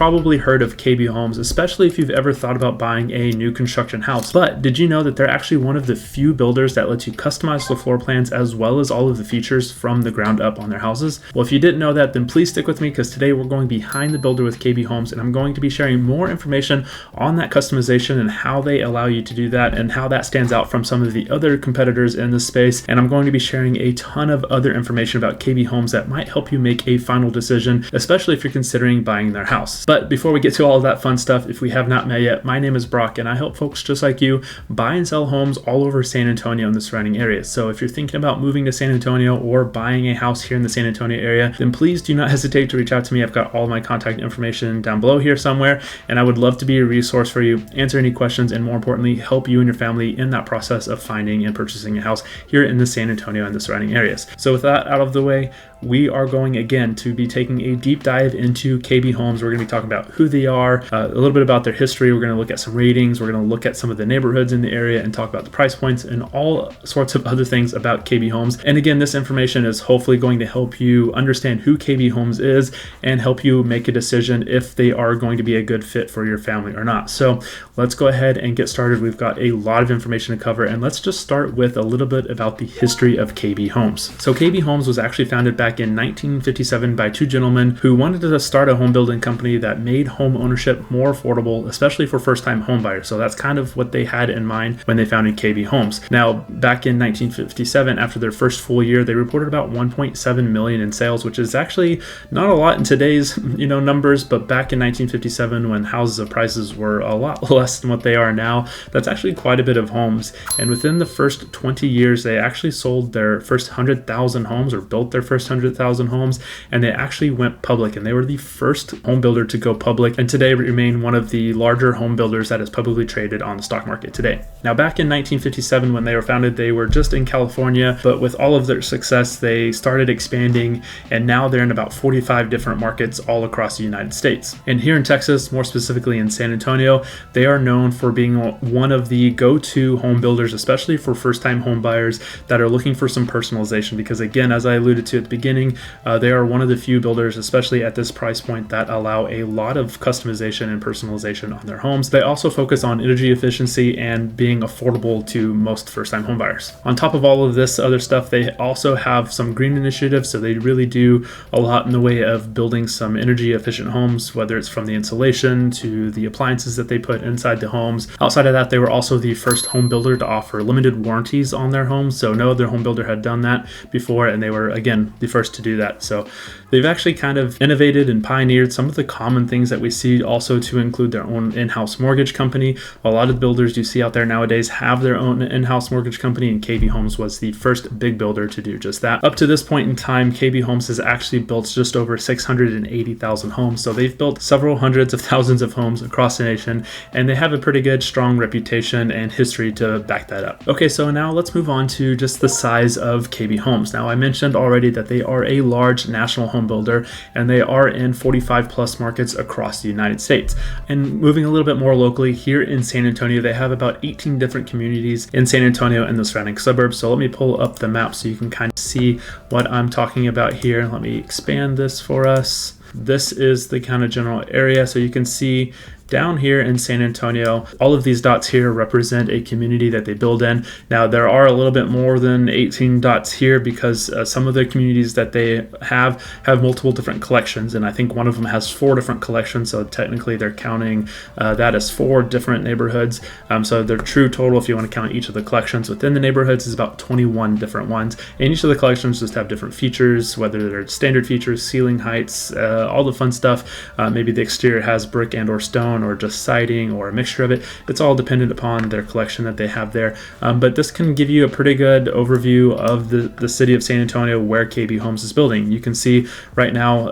probably heard of KB Homes, especially if you've ever thought about buying a new construction house. But did you know that they're actually one of the few builders that lets you customize the floor plans as well as all of the features from the ground up on their houses? Well, if you didn't know that, then please stick with me, because today we're going behind the builder with KB Homes, and I'm going to be sharing more information on that customization and how they allow you to do that and how that stands out from some of the other competitors in this space. And I'm going to be sharing a ton of other information about KB Homes that might help you make a final decision, especially if you're considering buying their house. But before we get to all of that fun stuff, if we have not met yet, my name is Brock, and I help folks just like you buy and sell homes all over San Antonio and the surrounding areas. So if you're thinking about moving to San Antonio or buying a house here in the San Antonio area, then please do not hesitate to reach out to me. I've got all my contact information down below here somewhere, and I would love to be a resource for you, answer any questions, and more importantly, help you and your family in that process of finding and purchasing a house here in the San Antonio and the surrounding areas. So with that out of the way, we are going again to be taking a deep dive into KB Homes. We're going to be talking about who they are, a little bit about their history. We're going to look at some ratings. We're going to look at some of the neighborhoods in the area and talk about the price points and all sorts of other things about KB Homes. And again, this information is hopefully going to help you understand who KB Homes is and help you make a decision if they are going to be a good fit for your family or not. So let's go ahead and get started. We've got a lot of information to cover, and let's just start with a little bit about the history of KB Homes. So KB Homes was actually founded back in 1957 by two gentlemen who wanted to start a home building company that made home ownership more affordable, especially for first-time home buyers. So that's kind of what they had in mind when they founded KB Homes. Now, back in 1957, after their first full year, they reported about 1.7 million in sales, which is actually not a lot in today's numbers, but back in 1957, when houses prices were a lot less than what they are now, that's actually quite a bit of homes. And within the first 20 years, they actually sold their first 100,000 homes, or built their first 100,000 homes, and they actually went public, and they were the first home builder to go public, and today remain one of the larger home builders that is publicly traded on the stock market today. Now, back in 1957, when they were founded, they were just in California, but with all of their success, they started expanding, and now they're in about 45 different markets all across the United States. And here in Texas, more specifically in San Antonio, they are known for being one of the go-to home builders, especially for first-time home buyers that are looking for some personalization, because again, as I alluded to at the beginning, they are one of the few builders, especially at this price point, that allow a lot of customization and personalization on their homes. They also focus on energy efficiency and being affordable to most first-time home buyers. On top of all of this other stuff, they also have some green initiatives, so they really do a lot in the way of building some energy efficient homes, whether it's from the insulation to the appliances that they put inside the homes. Outside of that, they were also the first home builder to offer limited warranties on their homes, so no other home builder had done that before, and they were, again, the first to do that. So they've actually kind of innovated and pioneered some of the common things that we see, also to include their own in-house mortgage company. A lot of builders you see out there nowadays have their own in-house mortgage company, and KB Homes was the first big builder to do just that. Up to this point in time, KB Homes has actually built just over 680,000 homes. So they've built several hundreds of thousands of homes across the nation, and they have a pretty good, strong reputation and history to back that up. Okay, so now let's move on to just the size of KB Homes. Now, I mentioned already that they are a large national home builder, and they are in 45 plus markets across the United States. And moving a little bit more locally, here in San Antonio, they have about 18 different communities in San Antonio and the surrounding suburbs. So let me pull up the map so you can kind of see what I'm talking about here. Let me expand this for us. This is the kind of general area, so you can see down here in San Antonio, all of these dots here represent a community that they build in. Now, there are a little bit more than 18 dots here because some of the communities that they have multiple different collections, and I think one of them has 4 different collections, so technically they're counting that as 4 different neighborhoods. So their true total, if you want to count each of the collections within the neighborhoods, is about 21 different ones, and each of the collections just have different features, whether they're standard features, ceiling heights, all the fun stuff. Maybe the exterior has brick and or stone, or just siding, or a mixture of it. It's all dependent upon their collection that they have there. But this can give you a pretty good overview of the city of San Antonio, where KB Homes is building. You can see right now,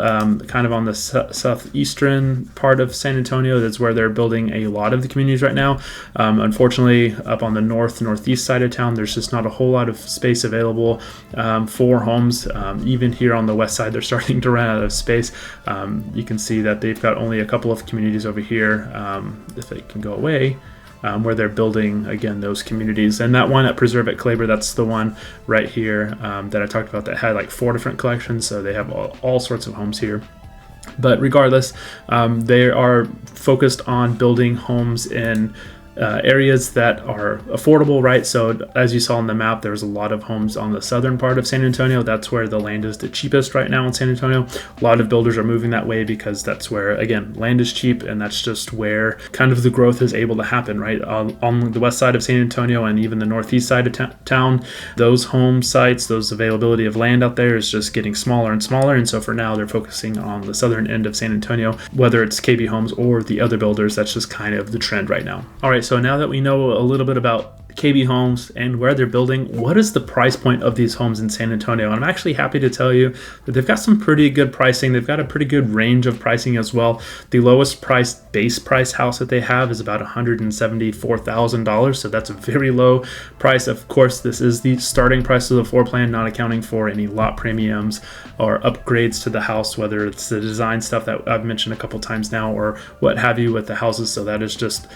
kind of on the southeastern part of San Antonio, that's where they're building a lot of the communities right now. Unfortunately, up on the northeast side of town, there's just not a whole lot of space available for homes. Even here on the west side, they're starting to run out of space. You can see that they've got only a couple of communities over here, if they can go away, where they're building, again, those communities. And that one at Preserve at Claber, that's the one right here that I talked about that had like 4 different collections. So they have all sorts of homes here. But regardless, they are focused on building homes in areas that are affordable, right? So as you saw on the map, there's a lot of homes on the southern part of San Antonio. That's where the land is the cheapest right now in San Antonio. A lot of builders are moving that way because that's where, again, land is cheap, and that's just where kind of the growth is able to happen, right? On the west side of San Antonio and even the northeast side of town, those home sites, those availability of land out there is just getting smaller and smaller. And so for now, they're focusing on the southern end of San Antonio, whether it's KB Homes or the other builders. That's just kind of the trend right now. All right, so now that we know a little bit about KB Homes and where they're building, what is the price point of these homes in San Antonio? And I'm actually happy to tell you that they've got some pretty good pricing. They've got a pretty good range of pricing as well. The lowest priced base price house that they have is about $174,000. So that's a very low price. Of course, this is the starting price of the floor plan, not accounting for any lot premiums or upgrades to the house, whether it's the design stuff that I've mentioned a couple times now or what have you with the houses. So that is just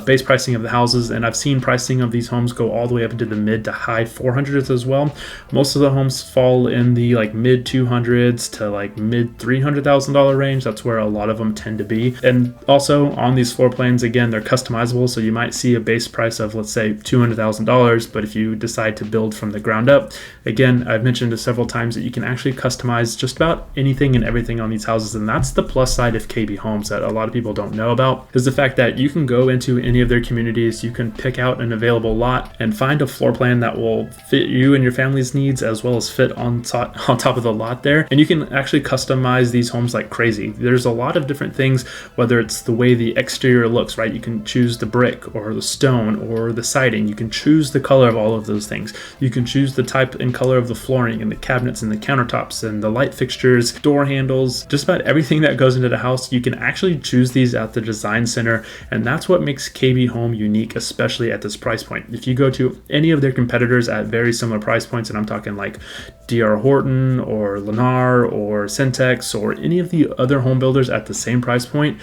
base pricing of the houses. And I've seen pricing of these homes go all the way up into the mid to high 400s as well. Most of the homes fall in the like mid 200s to like mid $300,000 range. That's where a lot of them tend to be. And also on these floor plans, again, they're customizable. So you might see a base price of, let's say, $200,000. But if you decide to build from the ground up, again, I've mentioned several times that you can actually customize just about anything and everything on these houses. And that's the plus side of KB Homes that a lot of people don't know about, is the fact that you can go into any of their communities, you can pick out an available lot and find a floor plan that will fit you and your family's needs as well as fit on top of the lot there. And you can actually customize these homes like crazy. There's a lot of different things, whether it's the way the exterior looks, right? You can choose the brick or the stone or the siding. You can choose the color of all of those things. You can choose the type and color of the flooring and the cabinets and the countertops and the light fixtures, door handles, just about everything that goes into the house. You can actually choose these at the design center. And that's what makes KB Home unique, especially at this price point. If you go to any of their competitors at very similar price points, and I'm talking like D.R. Horton or Lennar or Centex or any of the other home builders at the same price point,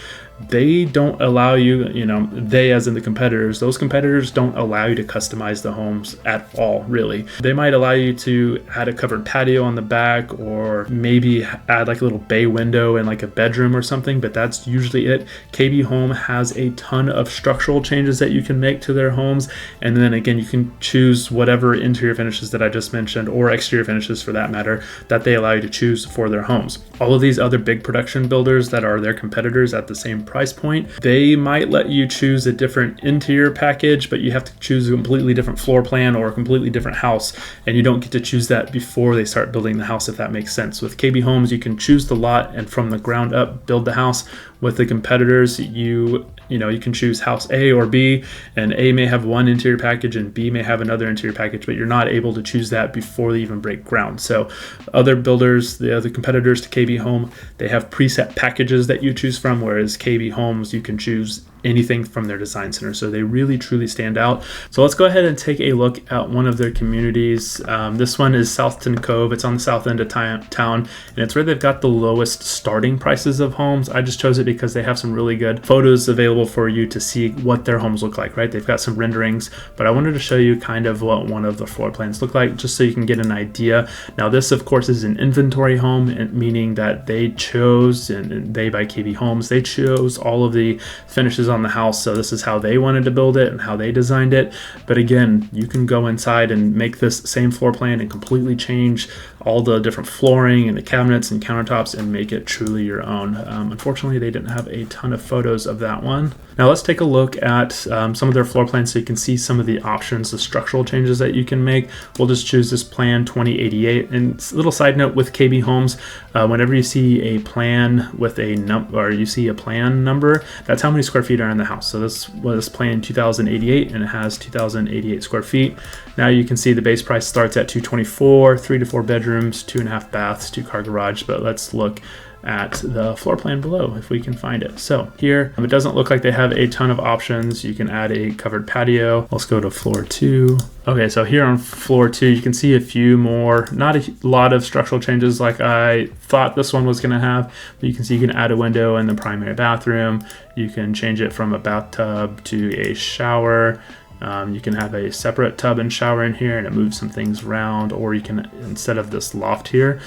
they don't allow you, they as in the competitors, those competitors don't allow you to customize the homes at all, really. They might allow you to add a covered patio on the back or maybe add like a little bay window in like a bedroom or something, but that's usually it. KB Home has a ton of structural changes that you can make to their homes. And then again, you can choose whatever interior finishes that I just mentioned or exterior finishes for that matter that they allow you to choose for their homes. All of these other big production builders that are their competitors at the same price point, they might let you choose a different interior package, but you have to choose a completely different floor plan or a completely different house, and you don't get to choose that before they start building the house, if that makes sense. With KB Homes, you can choose the lot and from the ground up build the house. With the competitors, you can choose house A or B, and A may have one interior package and B may have another interior package, but you're not able to choose that before they even break ground. So other builders, the other competitors to KB Home, they have preset packages that you choose from, whereas KB Homes, you can choose anything from their design center. So they really truly stand out. So let's go ahead and take a look at one of their communities. This one is Southton Cove. It's on the south end of town, and it's where they've got the lowest starting prices of homes. I just chose it because they have some really good photos available for you to see what their homes look like, right? They've got some renderings, but I wanted to show you kind of what one of the floor plans look like, just so you can get an idea. Now this, of course, is an inventory home, meaning that they chose, and they by KB Homes, they chose all of the finishes on the house. So this is how they wanted to build it and how they designed it. But again, you can go inside and make this same floor plan and completely change all the different flooring and the cabinets and countertops and make it truly your own. Unfortunately, they didn't have a ton of photos of that one. Now let's take a look at some of their floor plans so you can see some of the options, the structural changes that you can make. We'll just choose this plan 2088. And a little side note with KB Homes, whenever you see a plan with a number, or you see a plan number, that's how many square feet are in the house. So this was plan 2088 and it has 2088 square feet. Now you can see the base price starts at 224, 3 to 4 bedrooms, 2.5 baths, 2-car garage. But let's look at the floor plan below if we can find it. So here, it doesn't look like they have a ton of options. You can add a covered patio. Let's go to floor 2. Okay, so here on floor 2, you can see a few more, not a lot of structural changes like I thought this one was going to have, but you can see you can add a window in the primary bathroom. You can change it from a bathtub to a shower. You can have a separate tub and shower in here, and it moves some things around, or you can, instead of this loft here,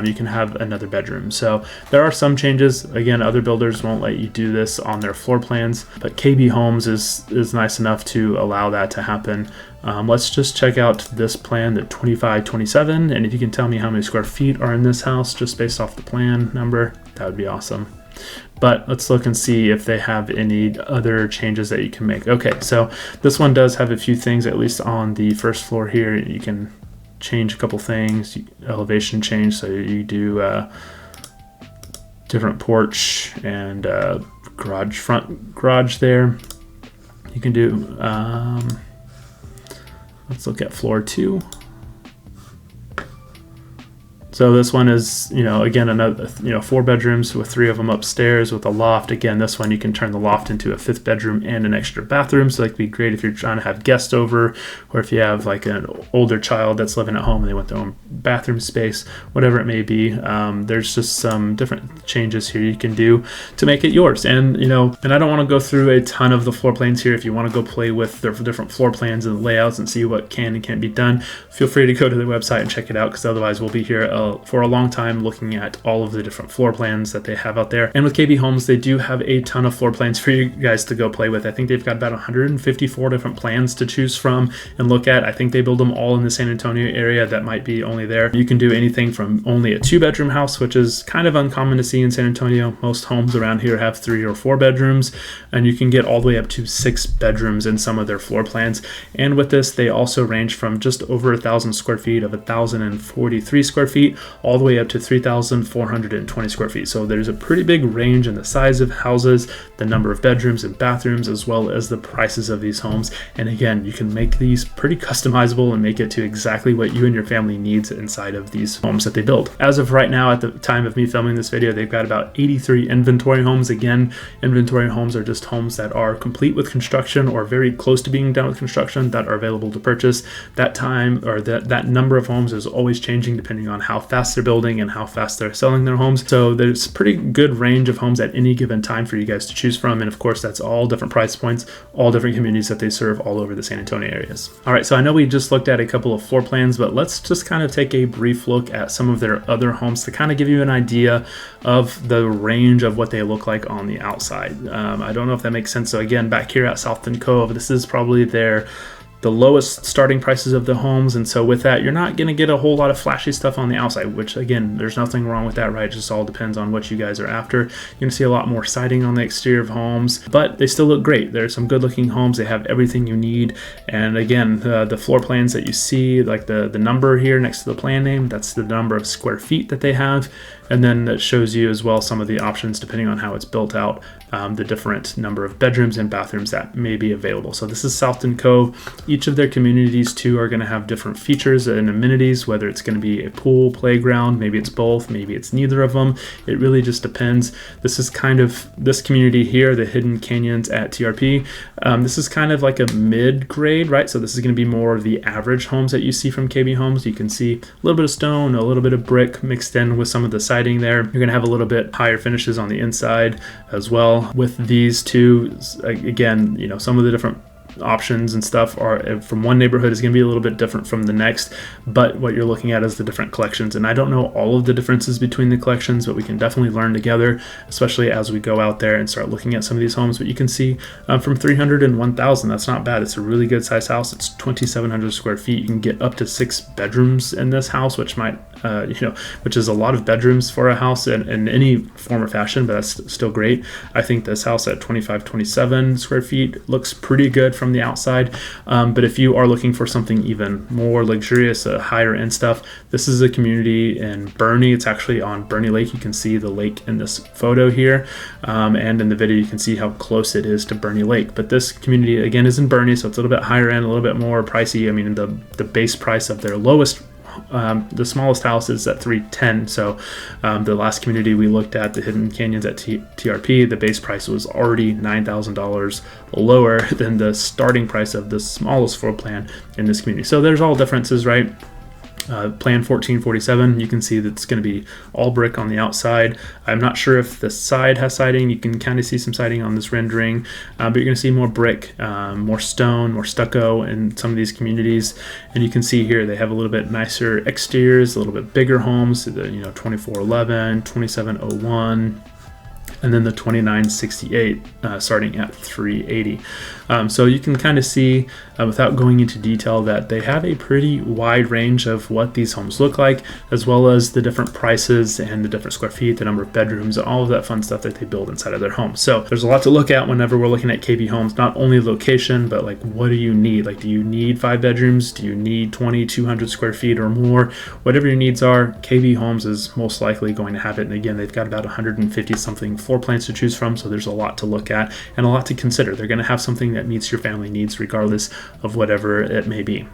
you can have another bedroom. So there are some changes. Again, other builders won't let you do this on their floor plans, but KB Homes is nice enough to allow that to happen. Let's just check out this plan, the 2527, and if you can tell me how many square feet are in this house just based off the plan number, that would be awesome. But let's look and see if they have any other changes that you can make. Okay, so this one does have a few things, at least on the first floor here. You can change a couple things, elevation change, so you do different porch and front garage there. You can do, let's look at floor 2. So this one is, again, another, 4 bedrooms with 3 of them upstairs with a loft. Again, this one you can turn the loft into a 5th bedroom and an extra bathroom. So that could be great if you're trying to have guests over, or if you have like an older child that's living at home and they want their own bathroom space, whatever it may be. There's just some different changes here you can do to make it yours. And, and I don't want to go through a ton of the floor plans here. If you want to go play with the different floor plans and layouts and see what can and can't be done, feel free to go to the website and check it out, because otherwise we'll be here for a long time looking at all of the different floor plans that they have out there. And with KB Homes, they do have a ton of floor plans for you guys to go play with. I think they've got about 154 different plans to choose from and look at. I think they build them all in the San Antonio area. That might be only there. You can do anything from only a 2-bedroom house, which is kind of uncommon to see in San Antonio. Most homes around here have 3 or 4 bedrooms, and you can get all the way up to 6 bedrooms in some of their floor plans. And with this, they also range from just over 1,000 square feet of 1,043 square feet all the way up to 3,420 square feet. So there's a pretty big range in the size of houses, the number of bedrooms and bathrooms, as well as the prices of these homes. And again, you can make these pretty customizable and make it to exactly what you and your family needs inside of these homes that they build. As of right now, at the time of me filming this video, they've got about 83 inventory homes. Again, inventory homes are just homes that are complete with construction or very close to being done with construction that are available to purchase. That time, or that number of homes is always changing depending on how fast they're building and how fast they're selling their homes. So there's a pretty good range of homes at any given time for you guys to choose from. And of course, that's all different price points, all different communities that they serve all over the San Antonio areas. All right, so I know we just looked at a couple of floor plans, but let's just kind of take a brief look at some of their other homes to kind of give you an idea of the range of what they look like on the outside. I don't know if that makes sense. So again, back here at Southton Cove, this is probably the lowest starting prices of the homes, and so with that, you're not going to get a whole lot of flashy stuff on the outside, which again, there's nothing wrong with that, right? It just all depends on what you guys are after. You're going to see a lot more siding on the exterior of homes, but they still look great. There's some good looking homes. They have everything you need. And again, the floor plans that you see, like the number here next to the plan name, that's the number of square feet that they have. And then that shows you as well some of the options depending on how it's built out, the different number of bedrooms and bathrooms that may be available. So this is Southton Cove. Each of their communities too are going to have different features and amenities, whether it's going to be a pool, playground, maybe it's both, maybe it's neither of them. It really just depends. This is kind of this community here, the Hidden Canyons at TRP. This is kind of like a mid-grade, right? So this is going to be more of the average homes that you see from KB Homes. You can see a little bit of stone, a little bit of brick mixed in with some of the siding there. You're going to have a little bit higher finishes on the inside as well. With these two, again, some of the different options and stuff are from one neighborhood is going to be a little bit different from the next, but what you're looking at is the different collections. And I don't know all of the differences between the collections, but we can definitely learn together, especially as we go out there and start looking at some of these homes. But you can see from 300 and 1,000, that's not bad. It's a really good size house. It's 2,700 square feet. You can get up to 6 bedrooms in this house, which might which is a lot of bedrooms for a house in any form or fashion, but that's still great. I think this house at 2,527 square feet looks pretty good from the outside. But if you are looking for something even more luxurious, higher end stuff, this is a community in Boerne. It's actually on Boerne Lake. You can see the lake in this photo here. And in the video, you can see how close it is to Boerne Lake. But this community, again, is in Boerne, so it's a little bit higher end, a little bit more pricey. I mean, the base price of their lowest the smallest house is at 310. So the last community we looked at, the Hidden Canyons at TRP, the base price was already $9,000 lower than the starting price of the smallest floor plan in this community. So there's all differences, right? Plan 1447, you can see that it's going to be all brick on the outside. I'm not sure if the side has siding. You can kind of see some siding on this rendering, but you're going to see more brick, more stone, more stucco in some of these communities. And you can see here they have a little bit nicer exteriors, a little bit bigger homes, 2411, 2701, and then the 2968 starting at 380. So you can kind of see, without going into detail, that they have a pretty wide range of what these homes look like, as well as the different prices and the different square feet, the number of bedrooms, and all of that fun stuff that they build inside of their home. So there's a lot to look at whenever we're looking at KB homes, not only location, but like, what do you need? Like, do you need 5 bedrooms? Do you need 200 square feet or more? Whatever your needs are, KB Homes is most likely going to have it. And again, they've got about 150 something floor plans to choose from, so there's a lot to look at and a lot to consider. They're going to have something that meets your family needs regardless of whatever it may be.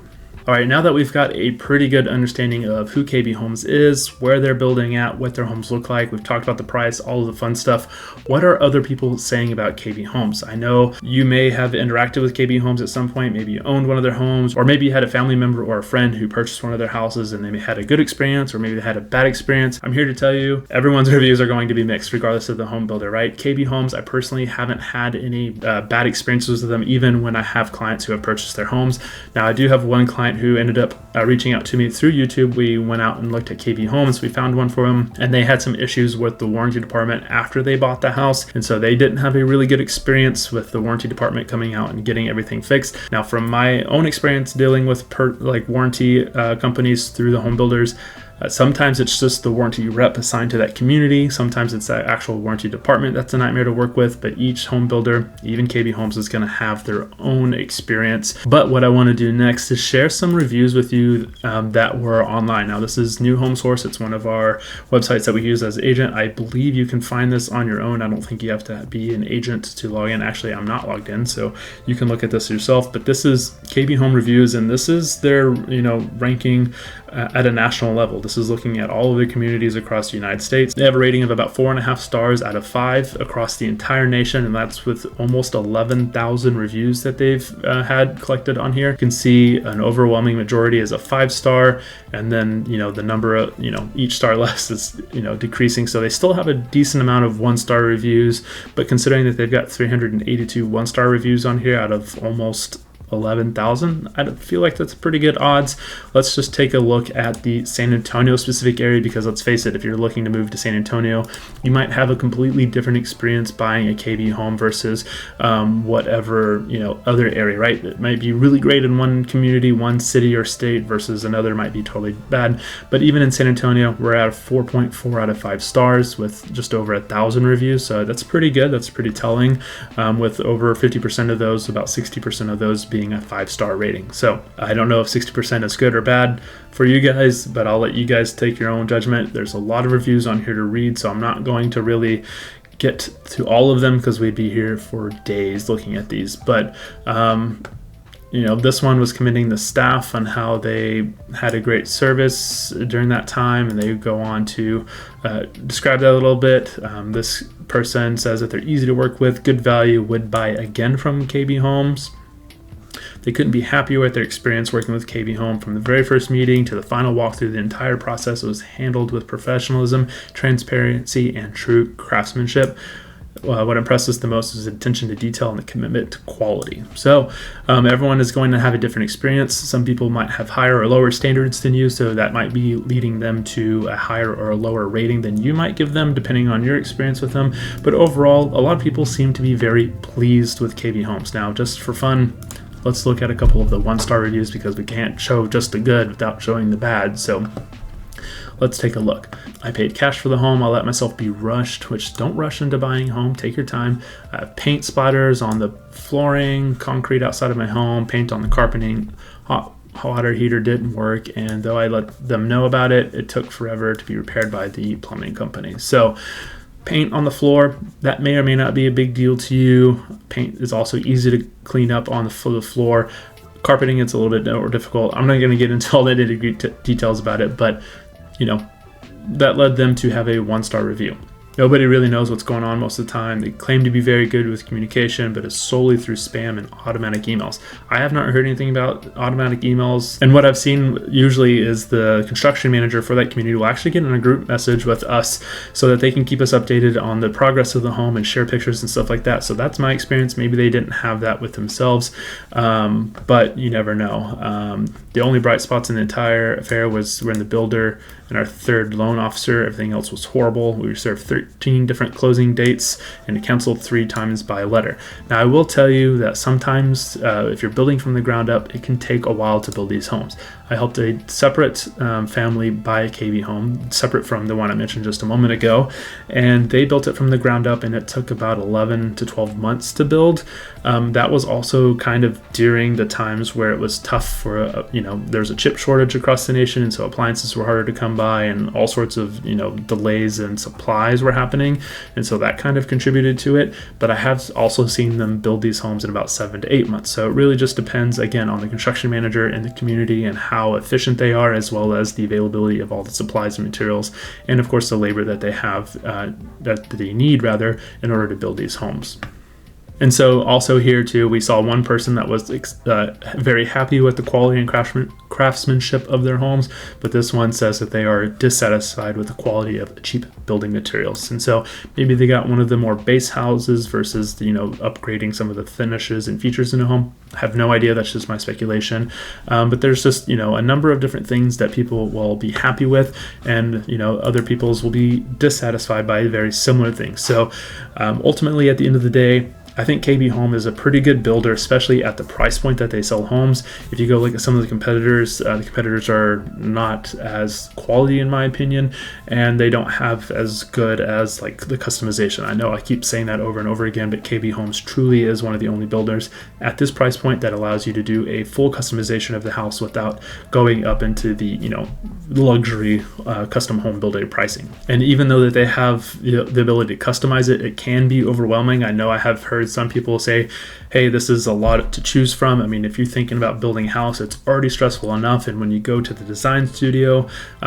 All right, now that we've got a pretty good understanding of who KB Homes is, where they're building at, what their homes look like, we've talked about the price, all of the fun stuff, what are other people saying about KB Homes? I know you may have interacted with KB Homes at some point. Maybe you owned one of their homes, or maybe you had a family member or a friend who purchased one of their houses and they had a good experience, or maybe they had a bad experience. I'm here to tell you, everyone's reviews are going to be mixed regardless of the home builder, right? KB Homes, I personally haven't had any bad experiences with them, even when I have clients who have purchased their homes. Now, I do have one client who ended up reaching out to me through YouTube. We went out and looked at KB Homes. We found one for them, and they had some issues with the warranty department after they bought the house, and so they didn't have a really good experience with the warranty department coming out and getting everything fixed. Now, from my own experience dealing with warranty companies through the home builders, sometimes it's just the warranty rep assigned to that community. Sometimes it's that actual warranty department that's a nightmare to work with, but each home builder, even KB Homes, is going to have their own experience. But what I want to do next is share some reviews with you that were online. Now, this is New Home Source. It's one of our websites that we use as an agent. I believe you can find this on your own. I don't think you have to be an agent to log in. Actually, I'm not logged in, so you can look at this yourself. But this is KB Home Reviews, and this is their ranking at a national level. This is looking at all of the communities across the United States. They have a rating of about 4.5 stars out of 5 across the entire nation, and that's with almost 11,000 reviews that they've had collected on here. You can see an overwhelming majority is a 5-star, and then the number of each star less is decreasing. So they still have a decent amount of 1-star reviews, but considering that they've got 382 1-star reviews on here out of almost 11,000, I feel like that's pretty good odds. Let's just take a look at the San Antonio specific area, because let's face it, if you're looking to move to San Antonio, you might have a completely different experience buying a KB home versus whatever other area, right? It might be really great in one community, one city or state, versus another might be totally bad. But even in San Antonio, we're at a 4.4 out of 5 stars with just over 1,000 reviews, so that's pretty good. That's pretty telling, with over 50% of those, about 60% of those being a 5-star rating. So I don't know if 60% is good or bad for you guys, but I'll let you guys take your own judgment. There's a lot of reviews on here to read, so I'm not going to really get to all of them because we'd be here for days looking at these. But this one was commending the staff on how they had a great service during that time, and they go on to describe that a little bit. This person says that they're easy to work with, good value, would buy again from KB Homes. They couldn't be happier with their experience working with KB Home. From the very first meeting to the final walkthrough, the entire process was handled with professionalism, transparency, and true craftsmanship. What impressed us the most is the attention to detail and the commitment to quality. So everyone is going to have a different experience. Some people might have higher or lower standards than you, so that might be leading them to a higher or a lower rating than you might give them, depending on your experience with them. But overall, a lot of people seem to be very pleased with KB Homes. Now, just for fun, let's look at a couple of the 1-star reviews, because we can't show just the good without showing the bad. So let's take a look. I paid cash for the home. I'll let myself be rushed, which don't rush into buying a home. Take your time. Paint splatters on the flooring, concrete outside of my home, paint on the carpeting. Hot water heater didn't work, and though I let them know about it, it took forever to be repaired by the plumbing company. So paint on the floor, that may or may not be a big deal to you. Paint is also easy to clean up on the floor. Carpeting, it's a little bit more difficult. I'm not going to get into all the nitty-gritty details about it, but that led them to have a 1-star review. Nobody really knows what's going on most of the time. They claim to be very good with communication, but it's solely through spam and automatic emails. I have not heard anything about automatic emails. And what I've seen usually is the construction manager for that community will actually get in a group message with us so that they can keep us updated on the progress of the home and share pictures and stuff like that. So that's my experience. Maybe they didn't have that with themselves, but you never know. The only bright spots in the entire affair was when the builder and our third loan officer. Everything else was horrible. We were served 13 different closing dates and canceled 3 times by letter. Now, I will tell you that sometimes if you're building from the ground up, it can take a while to build these homes. I helped a separate family buy a KB home, separate from the one I mentioned just a moment ago, and they built it from the ground up, and it took about 11 to 12 months to build. That was also kind of during the times where it was tough for, there's a chip shortage across the nation, and so appliances were harder to come by, and all sorts of, delays in supplies were happening, and so that kind of contributed to it. But I have also seen them build these homes in about 7 to 8 months. So it really just depends, again, on the construction manager and the community and how efficient they are, as well as the availability of all the supplies and materials, and of course the labor that they have, that they need rather, in order to build these homes. And so also here too, we saw one person that was very happy with the quality and craftsmanship of their homes, but this one says that they are dissatisfied with the quality of cheap building materials. And so maybe they got one of the more base houses versus upgrading some of the finishes and features in a home. I have no idea. That's just my speculation. But there's just a number of different things that people will be happy with, and other people's will be dissatisfied by very similar things. So ultimately, at the end of the day, I think KB Home is a pretty good builder, especially at the price point that they sell homes. If you go look at some of the competitors are not as quality in my opinion, and they don't have as good as like the customization. I know I keep saying that over and over again, but KB Homes truly is one of the only builders at this price point that allows you to do a full customization of the house without going up into the luxury custom home builder pricing. And even though that they have the ability to customize it, it can be overwhelming. I know I have heard some people say, hey, this is a lot to choose from. I mean, if you're thinking about building a house, it's already stressful enough. And when you go to the design studio,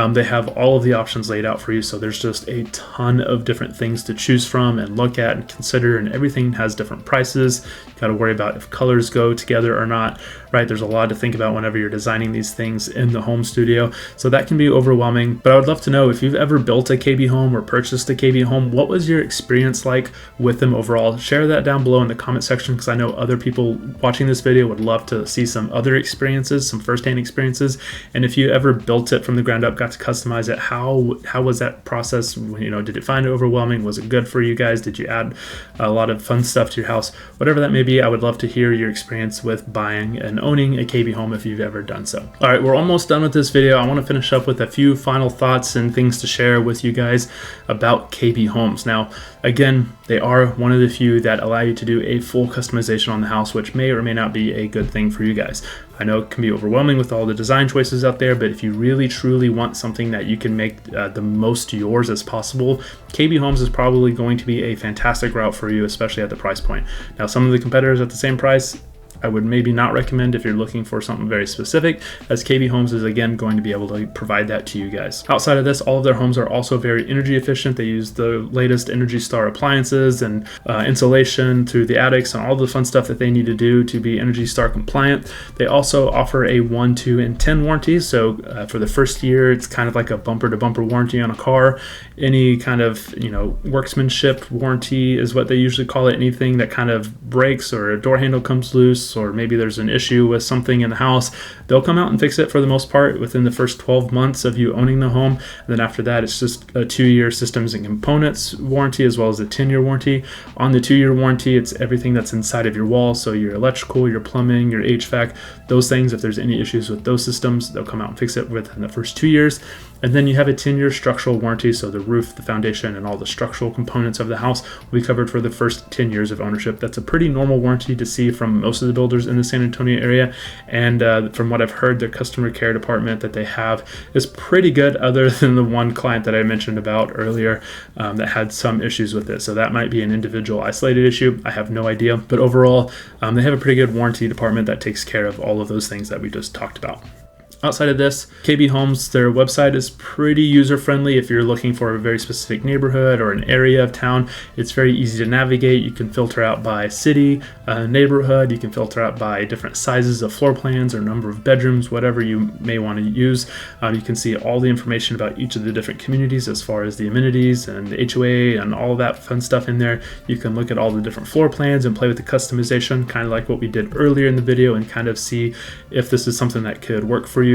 they have all of the options laid out for you. So there's just a ton of different things to choose from and look at and consider, and everything has different prices. You got to worry about if colors go together or not, right? There's a lot to think about whenever you're designing these things in the home studio. So that can be overwhelming, but I would love to know if you've ever built a KB home or purchased a KB home, what was your experience like with them overall? Share that down below in the comment section, because I know other people watching this video would love to see some other experiences, some firsthand experiences. And if you ever built it from the ground up, got to customize it, how was that process? Did it find it overwhelming? Was it good for you guys? Did you add a lot of fun stuff to your house? Whatever that may be, I would love to hear your experience with buying and owning a KB home if you've ever done so. All right, we're almost done with this video. I want to finish up with a few final thoughts and things to share with you guys about KB homes. Now, again, they are one of the few that allow you to do a full customization on the house, which may or may not be a good thing for you guys. I know it can be overwhelming with all the design choices out there, but if you really truly want something that you can make the most yours as possible, KB Homes is probably going to be a fantastic route for you, especially at the price point. Now, some of the competitors at the same price, I would maybe not recommend if you're looking for something very specific, as KB Homes is again going to be able to provide that to you guys. Outside of this, all of their homes are also very energy efficient. They use the latest Energy Star appliances and insulation through the attics and all the fun stuff that they need to do to be Energy Star compliant. They also offer a 1, 2, and 10 warranty. So for the first year, it's kind of like a bumper to bumper warranty on a car. Any kind of workmanship warranty is what they usually call it. Anything that kind of breaks or a door handle comes loose, or maybe there's an issue with something in the house, they'll come out and fix it for the most part within the first 12 months of you owning the home. And then after that, it's just a 2-year systems and components warranty, as well as a 10-year warranty. On the 2-year warranty, it's everything that's inside of your wall. So your electrical, your plumbing, your HVAC, those things. If there's any issues with those systems, they'll come out and fix it within the first 2 years. And then you have a 10-year structural warranty. So the roof, the foundation, and all the structural components of the house will be covered for the first 10 years of ownership. That's a pretty normal warranty to see from most of the builders in the San Antonio area. And from what I've heard, their customer care department that they have is pretty good, other than the one client that I mentioned about earlier that had some issues with it. So that might be an individual isolated issue. I have no idea. But overall, they have a pretty good warranty department that takes care of all of those things that we just talked about. Outside of this, KB Homes, their website is pretty user-friendly. If you're looking for a very specific neighborhood or an area of town, it's very easy to navigate. You can filter out by city, neighborhood. You can filter out by different sizes of floor plans or number of bedrooms, whatever you may want to use. You can see all the information about each of the different communities as far as the amenities and the HOA and all that fun stuff in there. You can look at all the different floor plans and play with the customization, kind of like what we did earlier in the video, and kind of see if this is something that could work for you.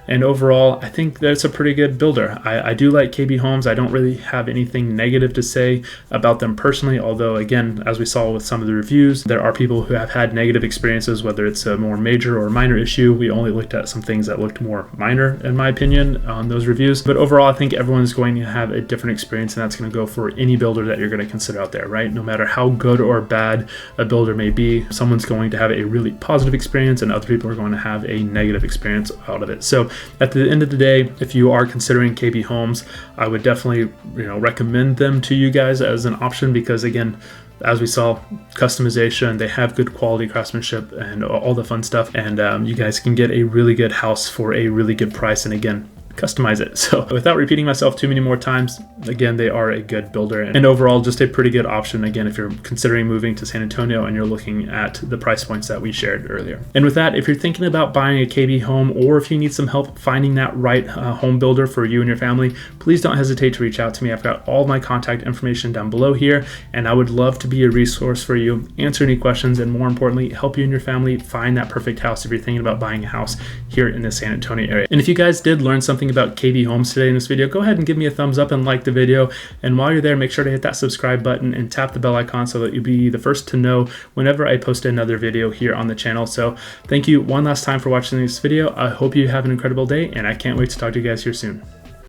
And overall, I think that's a pretty good builder. I do like KB Homes. I don't really have anything negative to say about them personally, although again, as we saw with some of the reviews, there are people who have had negative experiences, whether it's a more major or minor issue. We only looked at some things that looked more minor, in my opinion, on those reviews. But overall, I think everyone's going to have a different experience, and that's going to go for any builder that you're going to consider out there, right? No matter how good or bad a builder may be, someone's going to have a really positive experience and other people are going to have a negative experience out of it. So at the end of the day, if you are considering KB Homes, I would definitely recommend them to you guys as an option, because again, as we saw, customization, they have good quality craftsmanship and all the fun stuff, and you guys can get a really good house for a really good price, and again, customize it. So without repeating myself too many more times, again, they are a good builder and overall just a pretty good option, again, if you're considering moving to San Antonio and you're looking at the price points that we shared earlier. And with that, if you're thinking about buying a KB home, or if you need some help finding that right home builder for you and your family, please don't hesitate to reach out to me. I've got all my contact information down below here, and I would love to be a resource for you, answer any questions, and more importantly, help you and your family find that perfect house if you're thinking about buying a house here in the San Antonio area. And if you guys did learn something about KB Homes today in this video, go ahead and give me a thumbs up and like the video. And while you're there, make sure to hit that subscribe button and tap the bell icon so that you'll be the first to know whenever I post another video here on the channel. So thank you one last time for watching this video. I hope you have an incredible day, and I can't wait to talk to you guys here soon.